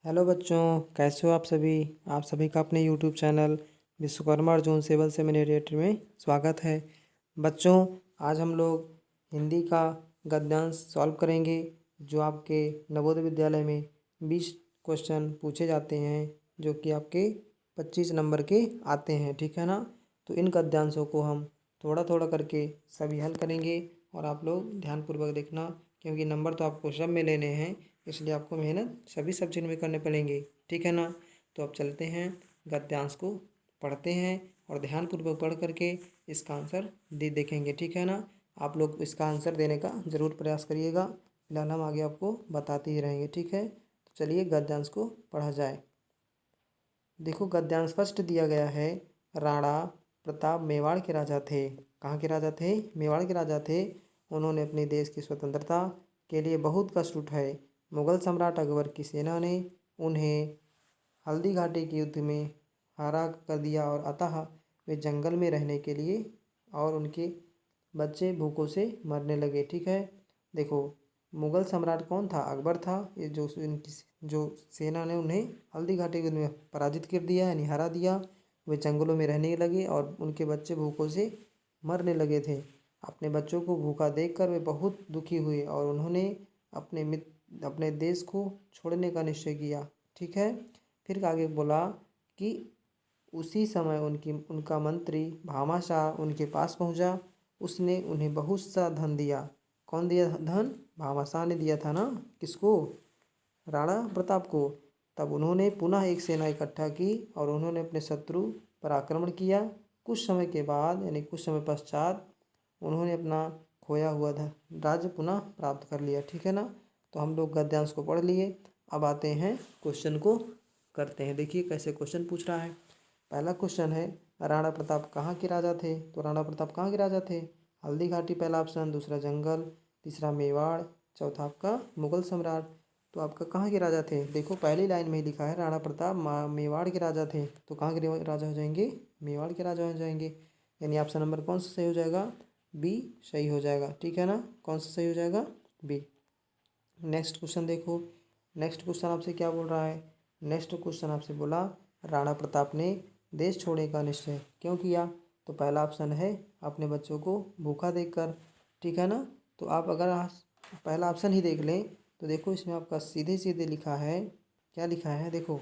Hello बच्चों, कैसे हो आप सभी। आप सभी का अपने YouTube channel Vishwakarma Arjun civil सेमिनेटर में स्वागत है। बच्चों, आज हम लोग हिंदी का गद्यांश सॉल्व करेंगे, जो आपके नवोदय विद्यालय में 20 क्वेश्चन पूछे जाते हैं, जो कि आपके 25 नंबर के आते हैं। ठीक है ना। तो इन गद्यांशों को हम थोड़ा थोड़ा करके सभी हल करेंगे और आप लोग ध्यानपूर्वक देखना, क्योंकि नंबर तो आपको सब में लेने हैं, इसलिए आपको मेहनत सभी सब्जेक्ट में करने पड़ेंगे। ठीक है ना। तो अब चलते हैं, गद्यांश को पढ़ते हैं और ध्यानपूर्वक पढ़ करके इसका आंसर देखेंगे। ठीक है ना। आप लोग इसका आंसर देने का ज़रूर प्रयास करिएगा। फिलहाल हम आगे आपको बताते ही रहेंगे। ठीक है। तो चलिए गद्यांश को पढ़ा जाए। देखो, गद्यांश फर्स्ट दिया गया है। राणा प्रताप मेवाड़ के राजा थे। कहाँ के राजा थे? मेवाड़ के राजा थे। उन्होंने अपने देश की स्वतंत्रता के लिए बहुत कष्ट उठाए। मुगल सम्राट अकबर की सेना ने उन्हें हल्दी घाटी के युद्ध में हरा कर दिया और अतः वे जंगल में रहने के लिए और उनके बच्चे भूखों से मरने लगे। ठीक है। देखो, मुगल सम्राट कौन था? अकबर था। ये जो सेना ने उन्हें हल्दी घाटी के युद्ध में पराजित कर दिया, यानी हरा दिया। वे जंगलों में रहने लगे और उनके बच्चे भूखों से मरने लगे थे। अपने बच्चों को भूखा देखकर वे बहुत दुखी हुए और उन्होंने अपने देश को छोड़ने का निश्चय किया। ठीक है। फिर आगे बोला कि उसी समय उनका मंत्री भामाशाह उनके पास पहुंचा। उसने उन्हें बहुत सा धन दिया। कौन दिया धन? भामाशाह ने दिया था ना। किसको? राणा प्रताप को। तब उन्होंने पुनः एक सेना इकट्ठा की और उन्होंने अपने शत्रु पर आक्रमण किया। कुछ समय के बाद, यानी कुछ समय पश्चात, उन्होंने अपना खोया हुआ राज्य पुनः प्राप्त कर लिया। ठीक है ना। तो हम लोग गद्यांश को पढ़ लिए। अब आते हैं क्वेश्चन को करते हैं। देखिए कैसे क्वेश्चन पूछ रहा है। पहला क्वेश्चन है, राणा प्रताप कहाँ के राजा थे? तो राणा प्रताप कहाँ के राजा थे? हल्दी घाटी पहला ऑप्शन, दूसरा जंगल, तीसरा मेवाड़, चौथा आपका मुगल सम्राट। तो आपका कहाँ के राजा थे? देखो, पहली लाइन में ही लिखा है राणा प्रताप मेवाड़ के राजा थे। तो कहाँ के राजा हो जाएंगे? मेवाड़ के राजा हो जाएंगे। यानी ऑप्शन नंबर कौन सा सही हो जाएगा? बी सही हो जाएगा। ठीक है ना। कौन सा सही हो जाएगा? बी। नेक्स्ट क्वेश्चन देखो। नेक्स्ट क्वेश्चन आपसे क्या बोल रहा है? नेक्स्ट क्वेश्चन आपसे बोला, राणा प्रताप ने देश छोड़ने का निश्चय क्यों किया? तो पहला ऑप्शन है अपने बच्चों को भूखा देखकर। ठीक है ना। तो आप अगर पहला ऑप्शन ही देख लें तो देखो, इसमें आपका सीधे सीधे लिखा है। क्या लिखा है? देखो,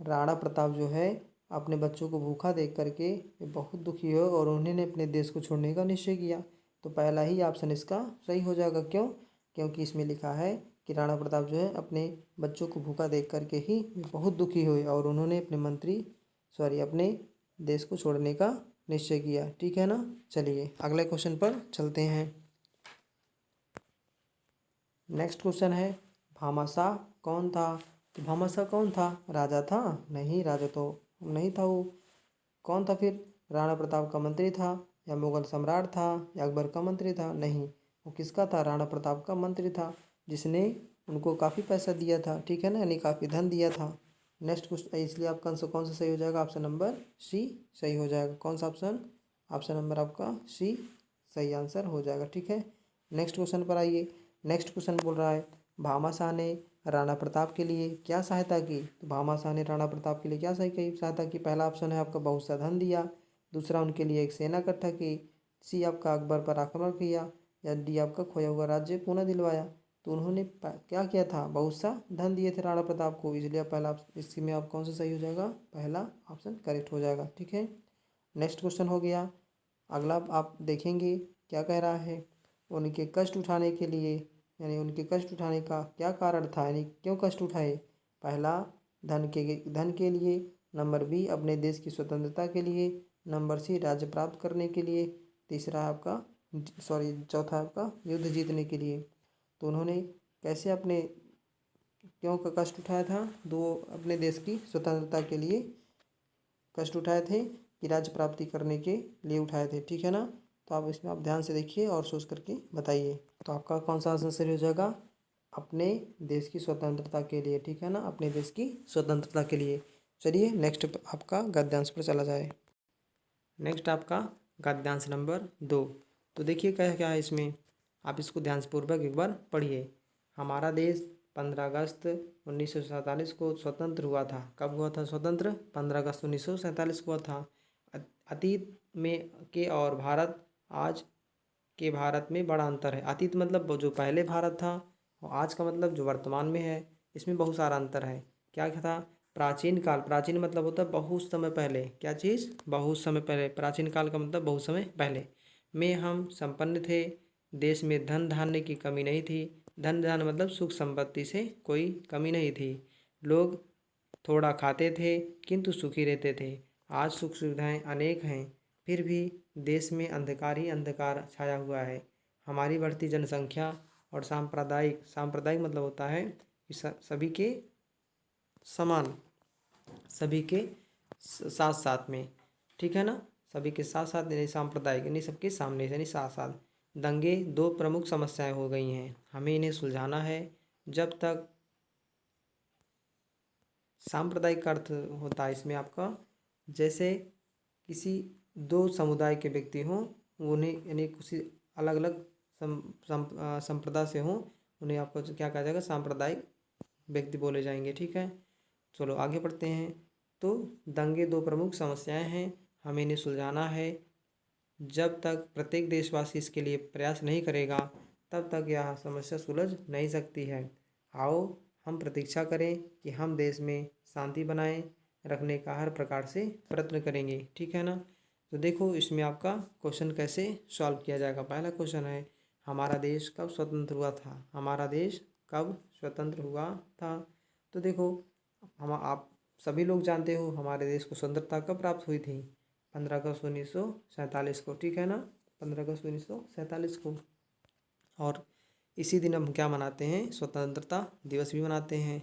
राणा प्रताप जो है अपने बच्चों को भूखा देख करके बहुत दुखी हो और उन्होंने अपने देश को छोड़ने का निश्चय किया। तो पहला ही ऑप्शन इसका सही हो जाएगा। क्यों? क्योंकि इसमें लिखा है कि राणा प्रताप जो है अपने बच्चों को भूखा देख करके ही बहुत दुखी हुए और उन्होंने अपने देश को छोड़ने का निश्चय किया। ठीक है ना। चलिए अगले क्वेश्चन पर चलते हैं। नेक्स्ट क्वेश्चन है, भामाशाह कौन था? तो भामाशाह कौन था? राजा था? नहीं, राजा तो नहीं था वो। कौन था फिर? राणा प्रताप का मंत्री था, या मुगल सम्राट था, या अकबर का मंत्री था? नहीं, वो किसका था? राणा प्रताप का मंत्री था, जिसने उनको काफ़ी पैसा दिया था। ठीक है ना, यानी काफ़ी धन दिया था। नेक्स्ट क्वेश्चन, इसलिए आपका आंसर कौन सा सही हो जाएगा? ऑप्शन नंबर सी सही हो जाएगा। कौन सा ऑप्शन? ऑप्शन नंबर आपका सी सही आंसर हो जाएगा। ठीक है। नेक्स्ट क्वेश्चन पर आइए। नेक्स्ट क्वेश्चन बोल रहा है, भामाशाह ने राणा प्रताप के लिए क्या सहायता की? तो भामाशाह ने राणा प्रताप के लिए क्या सहायता की? पहला ऑप्शन है आपका बहुत सा धन दिया, दूसरा उनके लिए एक सेना इकट्ठा की, सी आपका अकबर पर आक्रमण किया, या डी आपका खोया हुआ राज्य पुनः दिलवाया। तो उन्होंने क्या किया था? बहुत सा धन दिए थे राणा प्रताप को, इसलिए पहला इसमें आप कौन सा सही हो जाएगा? पहला ऑप्शन करेक्ट हो जाएगा। ठीक है। नेक्स्ट क्वेश्चन हो गया। अगला आप देखेंगे क्या कह रहा है। उनके कष्ट उठाने के लिए, यानी उनके कष्ट उठाने का क्या कारण था, यानी क्यों कष्ट उठाए? पहला धन के लिए, नंबर बी अपने देश की स्वतंत्रता के लिए, नंबर सी राज्य प्राप्त करने के लिए, तीसरा आपका चौथा आपका युद्ध जीतने के लिए। तो उन्होंने कैसे अपने क्यों का कष्ट उठाया था? दो अपने देश की स्वतंत्रता के लिए कष्ट उठाए थे कि राज्य प्राप्ति करने के लिए उठाए थे। ठीक है ना। तो आप इसमें आप ध्यान से देखिए और सोच करके बताइए। तो आपका कौन सा आंसर सही हो जाएगा? अपने देश की स्वतंत्रता के लिए। ठीक है ना, अपने देश की स्वतंत्रता के लिए। चलिए नेक्स्ट आपका गद्यांश पर चला जाए। नेक्स्ट आपका गद्यांश नंबर 2। तो देखिए क्या क्या है इसमें, आप इसको ध्यानपूर्वक एक बार पढ़िए। हमारा देश 15 अगस्त 1947 को स्वतंत्र हुआ था। कब हुआ था स्वतंत्र? 15 अगस्त 1947 को हुआ था। अतीत में के और भारत आज के भारत में बड़ा अंतर है। अतीत मतलब वो जो पहले भारत था, और आज का मतलब जो वर्तमान में है, इसमें बहुत सारा अंतर है। क्या क्या था? प्राचीन काल, प्राचीन मतलब होता है बहुत समय पहले। क्या चीज़? बहुत समय पहले। प्राचीन काल का मतलब बहुत समय पहले में हम संपन्न थे। देश में धन धान्य की कमी नहीं थी। धन धान्य मतलब सुख संपत्ति से कोई कमी नहीं थी। लोग थोड़ा खाते थे किंतु सुखी रहते थे। आज सुख सुविधाएं अनेक हैं, फिर भी देश में अंधकार ही अंधकार छाया हुआ है। हमारी बढ़ती जनसंख्या और सांप्रदायिक, सांप्रदायिक मतलब होता है कि सभी के समान, सभी के साथ साथ में, ठीक है ना, सभी के साथ साथ यानी सांप्रदायिक यानी सबके सामने यानी साथ साथ। दंगे दो प्रमुख समस्याएं हो गई हैं, हमें इन्हें सुलझाना है। जब तक सांप्रदायिक का अर्थ होता है इसमें आपका, जैसे किसी दो समुदाय के व्यक्ति हों, उन्हें यानी किसी अलग अलग संप्रदाय से हों, उन्हें आपको क्या कहा जाएगा? सांप्रदायिक व्यक्ति बोले जाएंगे, ठीक है। चलो आगे बढ़ते हैं। तो दंगे दो प्रमुख समस्याएं हैं, हमें इन्हें सुलझाना है। जब तक प्रत्येक देशवासी इसके लिए प्रयास नहीं करेगा, तब तक यह समस्या सुलझ नहीं सकती है। आओ हम प्रतीक्षा करें कि हम देश में शांति बनाए रखने का हर प्रकार से प्रयत्न करेंगे, ठीक है ना। तो देखो इसमें आपका क्वेश्चन कैसे सॉल्व किया जाएगा। पहला क्वेश्चन है, हमारा देश कब स्वतंत्र हुआ था? हमारा देश कब स्वतंत्र हुआ था? तो देखो हम आप सभी लोग जानते हो हमारे देश को स्वतंत्रता कब प्राप्त हुई थी? 15 अगस्त 1947 को, ठीक है ना, 15 अगस्त 1947 को। और इसी दिन हम क्या मनाते हैं? स्वतंत्रता दिवस भी मनाते हैं,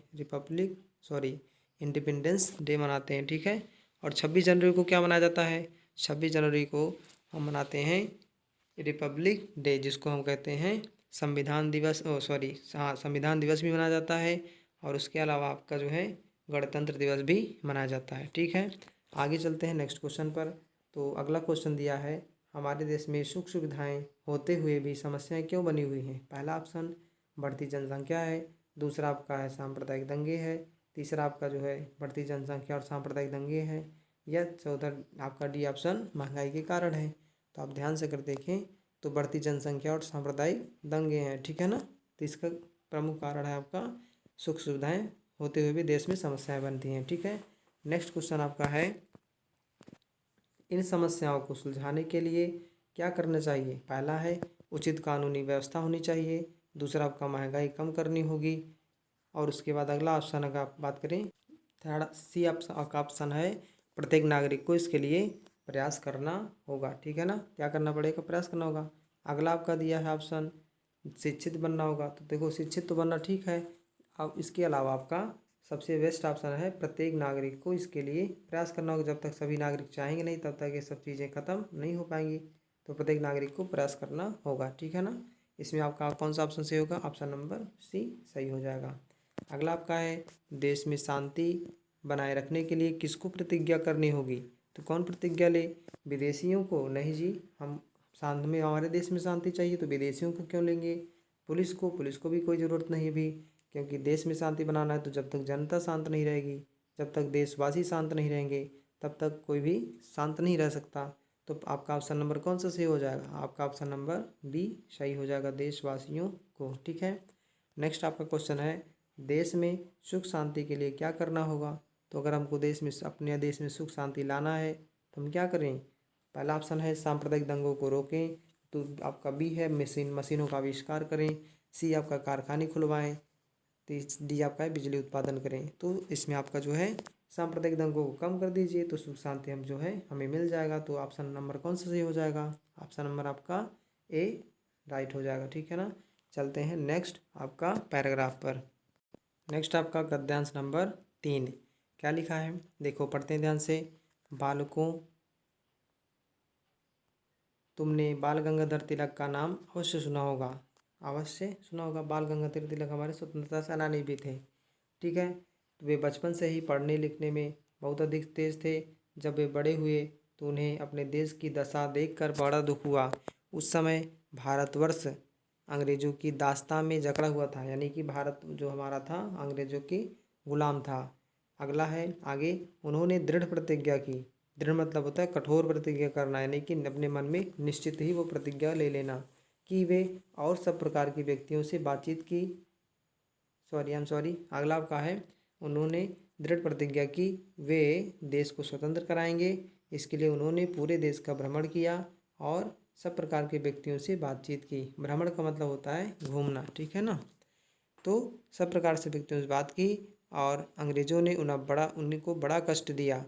इंडिपेंडेंस डे मनाते हैं, ठीक है। और 26 जनवरी को क्या मनाया जाता है? 26 जनवरी को हम मनाते हैं रिपब्लिक डे, जिसको हम कहते हैं संविधान दिवस। संविधान दिवस भी मनाया जाता है। और उसके अलावा आपका जो है गणतंत्र दिवस भी मनाया जाता है, ठीक है। आगे चलते हैं नेक्स्ट क्वेश्चन पर। तो अगला क्वेश्चन दिया है, हमारे देश में सुख सुविधाएं होते हुए भी समस्याएं क्यों बनी हुई हैं? पहला ऑप्शन बढ़ती जनसंख्या है, दूसरा आपका है सांप्रदायिक दंगे है, तीसरा आपका जो है बढ़ती जनसंख्या और सांप्रदायिक दंगे हैं, या चौथा आपका डी ऑप्शन महंगाई के कारण है। तो आप ध्यान से कर देखें तो बढ़ती जनसंख्या और सांप्रदायिक दंगे हैं, ठीक है ना। तो इसका प्रमुख कारण है आपका सुख सुविधाएं होते हुए भी देश में समस्याएं बनती हैं, ठीक है। नेक्स्ट क्वेश्चन आपका है, इन समस्याओं को सुलझाने के लिए क्या करना चाहिए? पहला है उचित कानूनी व्यवस्था होनी चाहिए, दूसरा आपका महंगाई कम करनी होगी, और उसके बाद अगला ऑप्शन अगर आप बात करें थर्ड सी ऑप्शन है प्रत्येक नागरिक को इसके लिए प्रयास करना होगा, ठीक है ना। क्या करना पड़ेगा? प्रयास करना होगा। अगला आपका दिया है ऑप्शन शिक्षित बनना होगा। तो देखो शिक्षित तो बनना ठीक है, अब इसके अलावा आपका सबसे बेस्ट ऑप्शन है प्रत्येक नागरिक को इसके लिए प्रयास करना होगा। जब तक सभी नागरिक चाहेंगे नहीं तब तक ये सब चीज़ें खत्म नहीं हो पाएंगी। तो प्रत्येक नागरिक को प्रयास करना होगा, ठीक है ना। इसमें आपका कौन सा ऑप्शन सही होगा? ऑप्शन नंबर सी सही हो जाएगा। अगला आपका है देश में शांति बनाए रखने के लिए किसको प्रतिज्ञा करनी होगी? तो कौन प्रतिज्ञा ले? विदेशियों को? नहीं जी, हम शांत में हमारे देश में शांति चाहिए तो विदेशियों को क्यों लेंगे? पुलिस को? पुलिस को भी कोई ज़रूरत नहीं है भी, क्योंकि देश में शांति बनाना है तो जब तक जनता शांत नहीं रहेगी, जब तक देशवासी शांत नहीं रहेंगे, तब तक कोई भी शांत नहीं रह सकता। तो आपका ऑप्शन नंबर कौन सा सही हो जाएगा? आपका ऑप्शन नंबर बी सही हो जाएगा, देशवासियों को, ठीक है। नेक्स्ट आपका क्वेश्चन है, देश में सुख शांति के लिए क्या करना होगा? तो अगर हमको देश में अपने देश में सुख शांति लाना है तो हम क्या करें? पहला ऑप्शन है सांप्रदायिक दंगों को रोकें, तो आपका बी है मशीनों का आविष्कार करें, सी आपका कारखाने खुलवाएं, तो डी आपका है बिजली उत्पादन करें। तो इसमें आपका जो है सांप्रदायिक दंगों को कम कर दीजिए तो सुख शांति हम जो है हमें मिल जाएगा। तो ऑप्शन नंबर कौन सा सही हो जाएगा? ऑप्शन नंबर आपका ए राइट हो जाएगा, ठीक है ना। चलते हैं नेक्स्ट आपका पैराग्राफ पर। नेक्स्ट आपका गद्यांश नंबर 3 क्या लिखा है देखो, पढ़ते हैं ध्यान से। बालकों, तुमने बाल गंगाधर तिलक का नाम अवश्य सुना होगा, अवश्य सुना होगा। बाल गंगाधर तिलक हमारे स्वतंत्रता सेनानी भी थे, ठीक है। तो वे बचपन से ही पढ़ने लिखने में बहुत अधिक तेज थे। जब वे बड़े हुए तो उन्हें अपने देश की दशा देखकर बड़ा दुख हुआ। उस समय भारतवर्ष अंग्रेज़ों की दास्तां में जकड़ा हुआ था, यानी कि भारत जो हमारा था अंग्रेज़ों के गुलाम था। अगला है आगे, उन्होंने दृढ़ प्रतिज्ञा की। दृढ़ मतलब होता है कठोर प्रतिज्ञा करना, यानी कि अपने मन में निश्चित ही वो प्रतिज्ञा ले लेना कि वे और सब प्रकार के व्यक्तियों से बातचीत की। सॉरी अगला आपका है, उन्होंने दृढ़ प्रतिज्ञा की वे देश को स्वतंत्र कराएंगे। इसके लिए उन्होंने पूरे देश का भ्रमण किया और सब प्रकार के व्यक्तियों से बातचीत की। भ्रमण का मतलब होता है घूमना, ठीक है ना। तो सब प्रकार से व्यक्तियों से बात की और अंग्रेज़ों ने उन्हीं को बड़ा कष्ट दिया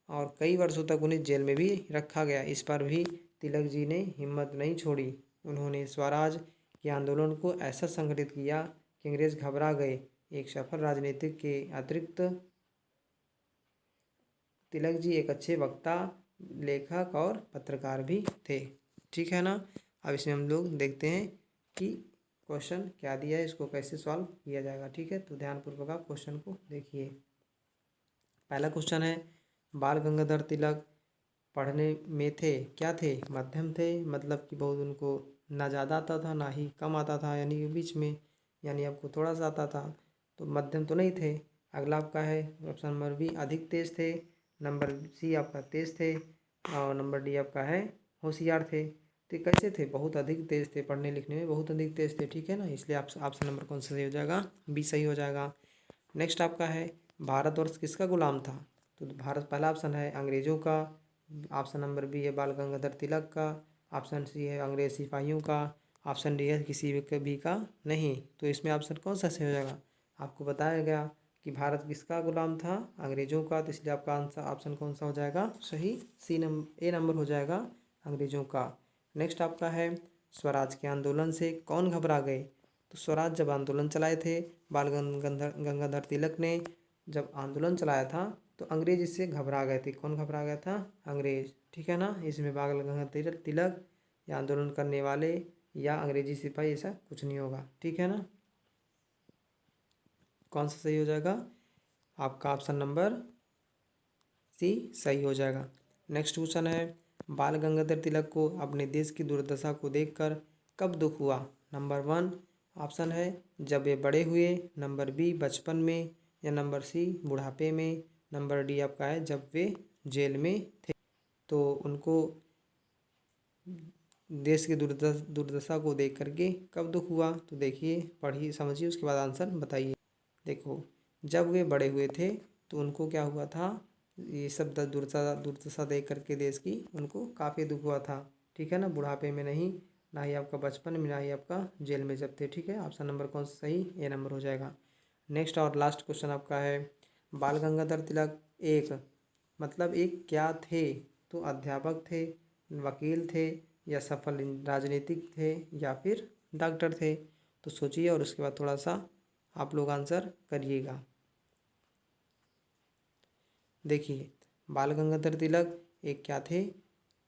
और कई वर्षों तक उन्हें जेल में भी रखा गया। इस पर भी तिलक जी ने हिम्मत नहीं छोड़ी। उन्होंने स्वराज के आंदोलन को ऐसा संगठित किया कि अंग्रेज घबरा गए। एक सफल राजनीतिक के अतिरिक्त तिलक जी एक अच्छे वक्ता, लेखक और पत्रकार भी थे, ठीक है ना। अब इसमें हम लोग देखते हैं कि क्वेश्चन क्या दिया है, इसको कैसे सॉल्व किया जाएगा, ठीक है। तो ध्यानपूर्वक आप क्वेश्चन को देखिए। पहला क्वेश्चन है, बाल गंगाधर तिलक पढ़ने में थे क्या थे? मध्यम थे, मतलब कि बहुत उनको ना ज़्यादा आता था ना ही कम आता था, यानी कि बीच में, यानी आपको थोड़ा सा आता था, तो मध्यम तो नहीं थे। अगला आपका है ऑप्शन नंबर बी, अधिक तेज थे। नंबर सी आपका तेज थे और नंबर डी आपका है होशियार थे। तो ये कैसे थे? बहुत अधिक तेज थे, पढ़ने लिखने में बहुत अधिक तेज थे, ठीक है ना। इसलिए ऑप्शन नंबर कौन सा सही हो जाएगा? बी सही हो जाएगा। नेक्स्ट आपका है, भारतवर्ष किसका गुलाम था? तो भारत पहला ऑप्शन है अंग्रेजों का, ऑप्शन नंबर बी है बाल गंगाधर तिलक का, ऑप्शन सी है अंग्रेज सिपाहियों का, ऑप्शन डी है किसी भी का नहीं। तो इसमें ऑप्शन कौन सा सही हो जाएगा? आपको बताया गया कि भारत किसका गुलाम था? अंग्रेजों का, तो इसलिए आपका आंसर ऑप्शन कौन सा हो जाएगा सही? ए नंबर हो जाएगा, अंग्रेजों का। नेक्स्ट आपका है, स्वराज के आंदोलन से कौन घबरा गए? तो स्वराज जब आंदोलन चलाए थे बाल गंगाधर तिलक ने जब आंदोलन चलाया था तो अंग्रेज इससे घबरा गए थे। कौन घबरा गया था? अंग्रेज, ठीक है ना। इसमें बाल गंगाधर तिलक या आंदोलन करने वाले या अंग्रेजी सिपाही ऐसा कुछ नहीं होगा, ठीक है ना। कौन सा सही हो जाएगा? आपका ऑप्शन नंबर सी सही हो जाएगा। नेक्स्ट क्वेश्चन है, बाल गंगाधर तिलक को अपने देश की दुर्दशा को देखकर कब दुख हुआ? नंबर 1 ऑप्शन है जब वे बड़े हुए, नंबर बी बचपन में, या नंबर सी बुढ़ापे में, नंबर डी आपका है जब वे जेल में थे। तो उनको देश की दुर्दशा को देख करके कब दुख हुआ? तो देखिए, पढ़िए, समझिए, उसके बाद आंसर बताइए। देखो, जब वे बड़े हुए थे तो उनको क्या हुआ था? ये सब दुर्दशा देख करके देश की उनको काफ़ी दुख हुआ था, ठीक है ना। बुढ़ापे में नहीं, ना ही आपका बचपन में, ना ही आपका जेल में जब थे, ठीक है। ऑप्शन नंबर कौन सा सही? ए नंबर हो जाएगा। नेक्स्ट और लास्ट क्वेश्चन आपका है, बाल गंगाधर तिलक एक मतलब एक क्या थे? तो अध्यापक थे, वकील थे, या सफल राजनीतिक थे, या फिर डॉक्टर थे। तो सोचिए और उसके बाद थोड़ा सा आप लोग आंसर करिएगा। देखिए, बाल गंगाधर तिलक एक क्या थे?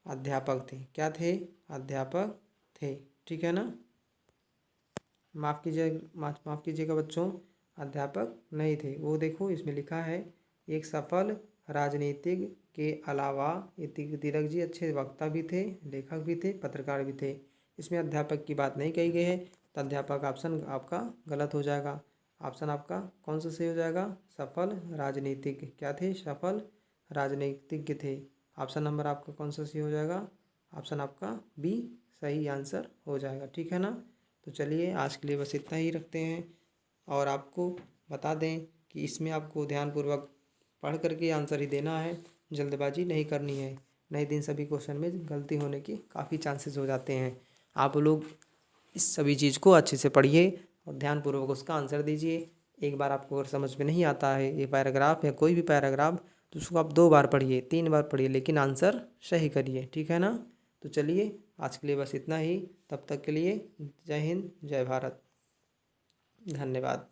अध्यापक थे। क्या थे? अध्यापक थे, ठीक है ना। माफ़ कीजिएगा बच्चों, अध्यापक नहीं थे। वो देखो इसमें लिखा है एक सफल राजनीतिक के अलावा ये तिलक जी अच्छे वक्ता भी थे, लेखक भी थे, पत्रकार भी थे। इसमें अध्यापक की बात नहीं कही गई है, तो अध्यापक ऑप्शन आपका गलत हो जाएगा। ऑप्शन आपका कौन सा सही हो जाएगा? सफल राजनीतिक क्या थे? सफल राजनीतिज्ञ थे। ऑप्शन नंबर आपका कौन सा सही हो जाएगा? ऑप्शन आपका बी सही आंसर हो जाएगा, ठीक है ना। तो चलिए आज के लिए बस इतना ही रखते हैं और आपको बता दें कि इसमें आपको ध्यानपूर्वक पढ़ करके आंसर ही देना है, जल्दबाजी नहीं करनी है। नहीं दिन सभी क्वेश्चन में गलती होने की काफ़ी चांसेस हो जाते हैं। आप लोग इस सभी चीज़ को अच्छे से पढ़िए और ध्यानपूर्वक उसका आंसर दीजिए। एक बार आपको अगर समझ में नहीं आता है ये पैराग्राफ या कोई भी पैराग्राफ, तो उसको आप 2 बार पढ़िए, 3 बार पढ़िए, लेकिन आंसर सही करिए, ठीक है ना। तो चलिए आज के लिए बस इतना ही। तब तक के लिए जय हिंद, जय भारत, धन्यवाद।